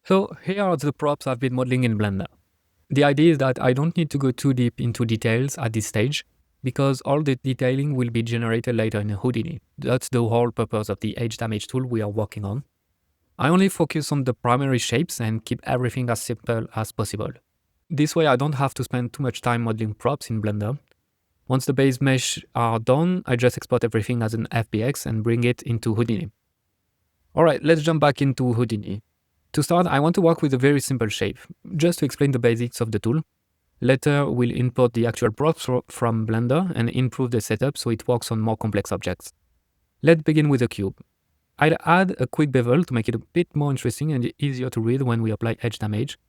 So here are the props I've been modeling in Blender. The idea is that I don't need to go too deep into details at this stage because all the detailing will be generated later in Houdini. That's the whole purpose of the edge damage tool we are working on. I only focus on the primary shapes and keep everything as simple as possible. This way I don't have to spend too much time modeling props in Blender. Once the base mesh are done, I just export everything as an FBX and bring it into Houdini. Alright, let's jump back into Houdini. To start, I want to work with a very simple shape, just to explain the basics of the tool. Later, we'll import the actual props from Blender and improve the setup so it works on more complex objects. Let's begin with a cube. I'll add a quick bevel to make it a bit more interesting and easier to read when we apply edge damage.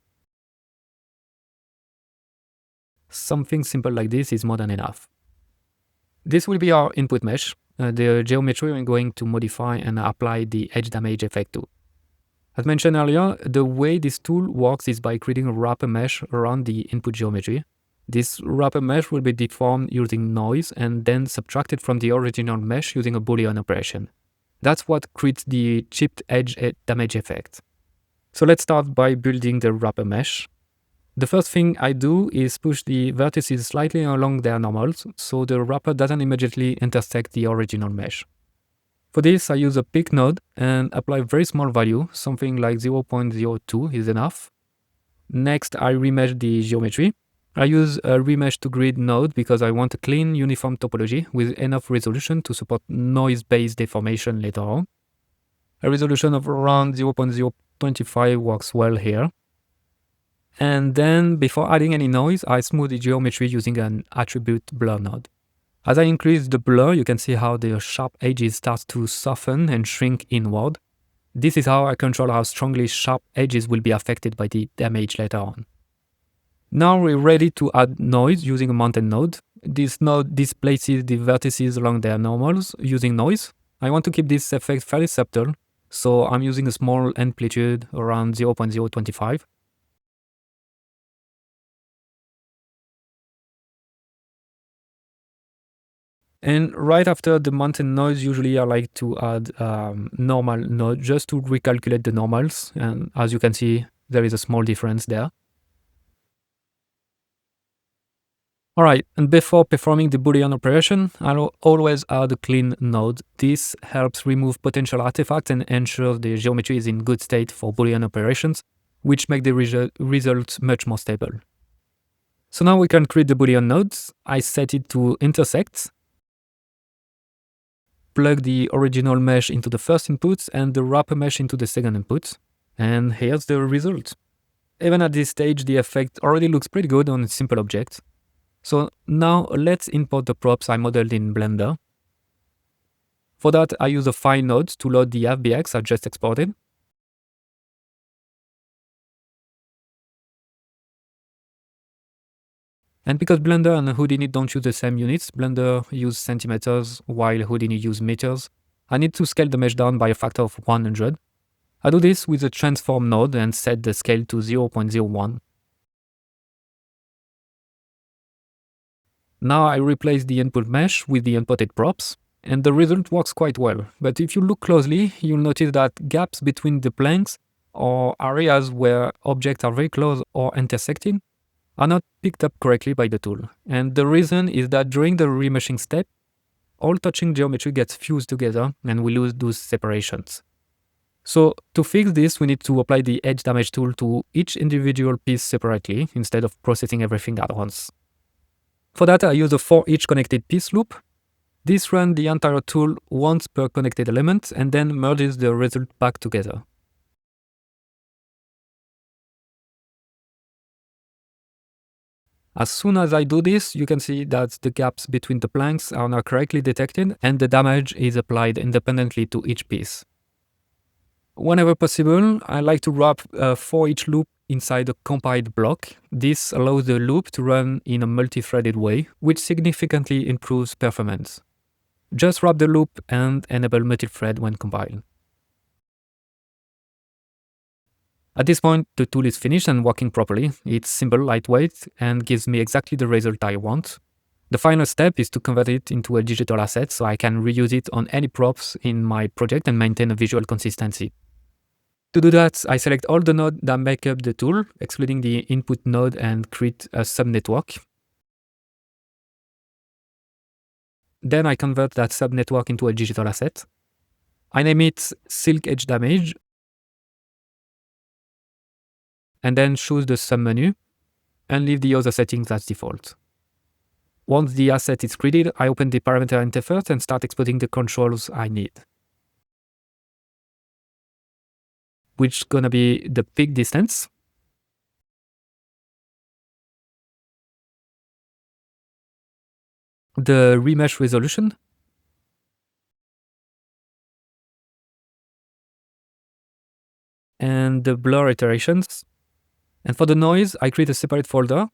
Something simple like this is more than enough. This will be our input mesh, the geometry I'm going to modify and apply the edge damage effect to. As mentioned earlier, the way this tool works is by creating a wrapper mesh around the input geometry. This wrapper mesh will be deformed using noise and then subtracted from the original mesh using a Boolean operation. That's what creates the chipped edge damage effect. So let's start by building the wrapper mesh. The first thing I do is push the vertices slightly along their normals so the wrapper doesn't immediately intersect the original mesh. For this, I use a pick node and apply a very small value, something like 0.02 is enough. Next, I remesh the geometry. I use a remesh to grid node because I want a clean, uniform topology with enough resolution to support noise-based deformation later on. A resolution of around 0.025 works well here. And then, before adding any noise, I smooth the geometry using an attribute blur node. As I increase the blur, you can see how the sharp edges start to soften and shrink inward. This is how I control how strongly sharp edges will be affected by the damage later on. Now we're ready to add noise using a mountain node. This node displaces the vertices along their normals using noise. I want to keep this effect fairly subtle, so I'm using a small amplitude around 0.025. And right after the mountain noise, usually I like to add normal node just to recalculate the normals. And as you can see, there is a small difference there. All right, and before performing the Boolean operation, I'll always add a clean node. This helps remove potential artifacts and ensures the geometry is in good state for Boolean operations, which make the results much more stable. So now we can create the Boolean nodes. I set it to intersect. Plug the original mesh into the first input and the wrapper mesh into the second input. And here's the result. Even at this stage, the effect already looks pretty good on a simple object. So now let's import the props I modeled in Blender. For that, I use a file node to load the FBX I just exported. And because Blender and Houdini don't use the same units, Blender uses centimeters while Houdini uses meters, I need to scale the mesh down by a factor of 100. I do this with the transform node and set the scale to 0.01. Now I replace the input mesh with the inputted props, and the result works quite well. But if you look closely, you'll notice that gaps between the planks or areas where objects are very close or intersecting are not picked up correctly by the tool. And the reason is that during the remeshing step, all touching geometry gets fused together and we lose those separations. So to fix this, we need to apply the edge damage tool to each individual piece separately instead of processing everything at once. For that, I use a for each connected piece loop. This runs the entire tool once per connected element and then merges the result back together. As soon as I do this, you can see that the gaps between the planks are now correctly detected and the damage is applied independently to each piece. Whenever possible, I like to wrap a for each loop inside a compiled block. This allows the loop to run in a multi-threaded way, which significantly improves performance. Just wrap the loop and enable multi-thread when compiled. At this point, the tool is finished and working properly. It's simple, lightweight, and gives me exactly the result I want. The final step is to convert it into a digital asset so I can reuse it on any props in my project and maintain a visual consistency. To do that, I select all the nodes that make up the tool, excluding the input node, and create a subnetwork. Then I convert that subnetwork into a digital asset. I name it Silk Edge Damage, and then choose the submenu and leave the other settings as default. Once the asset is created, I open the parameter interface and start exporting the controls I need, which is gonna be the peak distance, the remesh resolution, and the blur iterations. And for the noise, I create a separate folder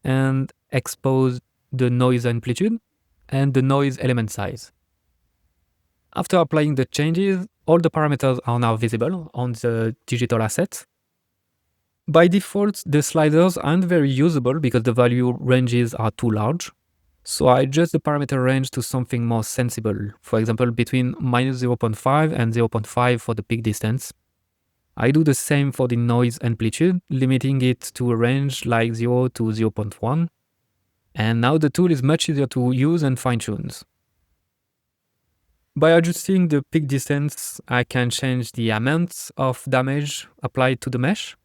and expose the noise amplitude and the noise element size. After applying the changes, all the parameters are now visible on the digital asset. By default, the sliders aren't very usable because the value ranges are too large. So I adjust the parameter range to something more sensible, for example, between -0.5 and 0.5 for the peak distance. I do the same for the noise amplitude, limiting it to a range like 0 to 0.1. And now the tool is much easier to use and fine-tune. By adjusting the peak distance, I can change the amount of damage applied to the mesh.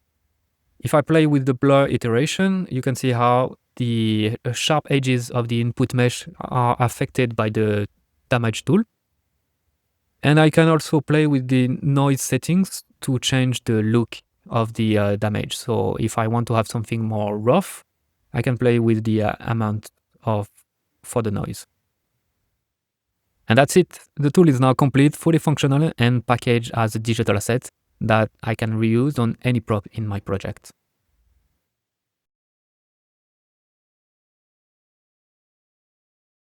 If I play with the blur iteration, you can see how the sharp edges of the input mesh are affected by the damage tool. And I can also play with the noise settings to change the look of the damage. So if I want to have something more rough, I can play with the amount for the noise. And that's it. The tool is now complete, fully functional, and packaged as a digital asset that I can reuse on any prop in my project.